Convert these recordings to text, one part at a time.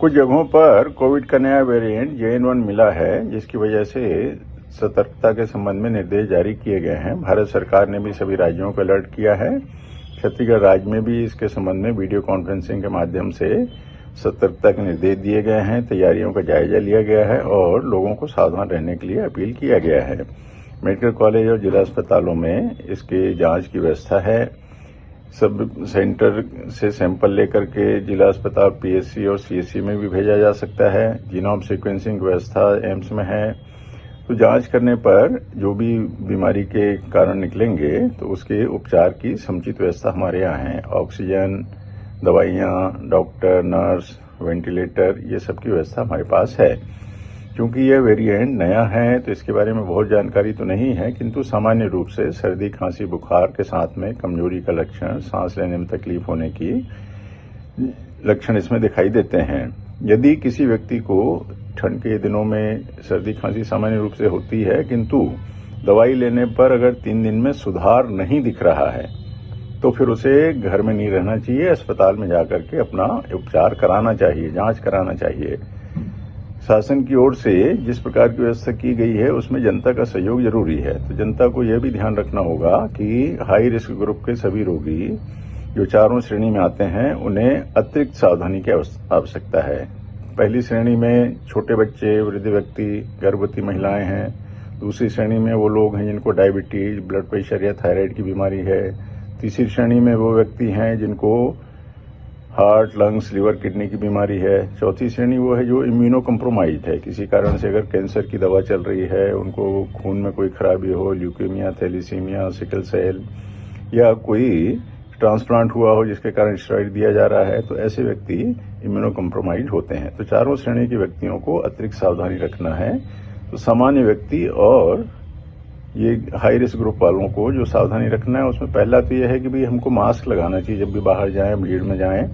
कुछ जगहों पर कोविड का नया वेरिएंट JN.1 मिला है, जिसकी वजह से सतर्कता के संबंध में निर्देश जारी किए गए हैं। भारत सरकार ने भी सभी राज्यों को अलर्ट किया है। छत्तीसगढ़ राज्य में भी इसके संबंध में वीडियो कॉन्फ्रेंसिंग के माध्यम से सतर्कता के निर्देश दिए गए हैं, तैयारियों का जायजा लिया गया है और लोगों को सावधान रहने के लिए अपील किया गया है। मेडिकल कॉलेज और जिला अस्पतालों में इसके जांच की व्यवस्था है। सब सेंटर से सैंपल लेकर के जिला अस्पताल PSC और CSC में भी भेजा जा सकता है। जीनोम सीक्वेंसिंग व्यवस्था एम्स में है। तो जांच करने पर जो भी बीमारी के कारण निकलेंगे तो उसके उपचार की समुचित व्यवस्था हमारे यहाँ है। ऑक्सीजन, दवाइयाँ, डॉक्टर, नर्स, वेंटिलेटर, ये सब की व्यवस्था हमारे पास है। क्योंकि यह वेरिएंट नया है तो इसके बारे में बहुत जानकारी तो नहीं है, किंतु सामान्य रूप से सर्दी, खांसी, बुखार के साथ में कमजोरी का लक्षण, सांस लेने में तकलीफ होने की लक्षण इसमें दिखाई देते हैं। यदि किसी व्यक्ति को ठंड के दिनों में सर्दी, खांसी सामान्य रूप से होती है, किंतु दवाई लेने पर अगर 3 दिन में सुधार नहीं दिख रहा है तो फिर उसे घर में नहीं रहना चाहिए, अस्पताल में जाकर के अपना उपचार कराना चाहिए, जांच कराना चाहिए। शासन की ओर से जिस प्रकार की व्यवस्था की गई है उसमें जनता का सहयोग जरूरी है। तो जनता को यह भी ध्यान रखना होगा कि हाई रिस्क ग्रुप के सभी रोगी जो 4 श्रेणी में आते हैं उन्हें अतिरिक्त सावधानी की आवश्यकता है। पहली श्रेणी में छोटे बच्चे, वृद्ध व्यक्ति, गर्भवती महिलाएं हैं। दूसरी श्रेणी में वो लोग हैं जिनको डायबिटीज, ब्लड प्रेशर या थायराइड की बीमारी है। तीसरी श्रेणी में वो व्यक्ति हैं जिनको हार्ट, लंग्स, लिवर, किडनी की बीमारी है। चौथी श्रेणी वो है जो इम्यूनो कम्प्रोमाइज्ड है, किसी कारण से अगर कैंसर की दवा चल रही है, उनको खून में कोई खराबी हो, ल्यूकेमिया, थैलीसीमिया, सिकल सेल या कोई ट्रांसप्लांट हुआ हो जिसके कारण स्टेरॉइड दिया जा रहा है, तो ऐसे व्यक्ति इम्यूनो कम्प्रोमाइज्ड होते हैं। तो चारों श्रेणी के व्यक्तियों को अतिरिक्त सावधानी रखना है। तो सामान्य व्यक्ति और ये हाई रिस्क ग्रुप वालों को जो सावधानी रखना है उसमें पहला तो यह है कि भाई हमको मास्क लगाना चाहिए जब भी बाहर जाएं, भीड़ में जाएं,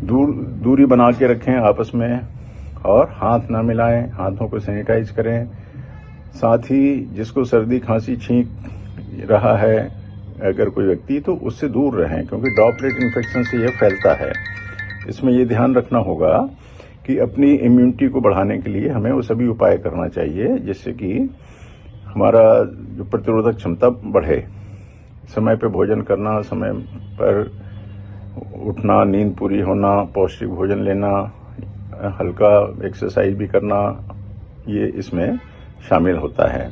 दूरी बना के रखें आपस में और हाथ ना मिलाएं, हाथों को सैनिटाइज करें। साथ ही जिसको सर्दी, खांसी, छींक रहा है अगर कोई व्यक्ति, तो उससे दूर रहें, क्योंकि ड्रॉपलेट इन्फेक्शन से यह फैलता है। इसमें यह ध्यान रखना होगा कि अपनी इम्यूनिटी को बढ़ाने के लिए हमें वो सभी उपाय करना चाहिए जिससे कि हमारा जो प्रतिरोधक क्षमता बढ़े। समय पे भोजन करना, समय पर उठना, नींद पूरी होना, पौष्टिक भोजन लेना, हल्का एक्सरसाइज भी करना, ये इसमें शामिल होता है।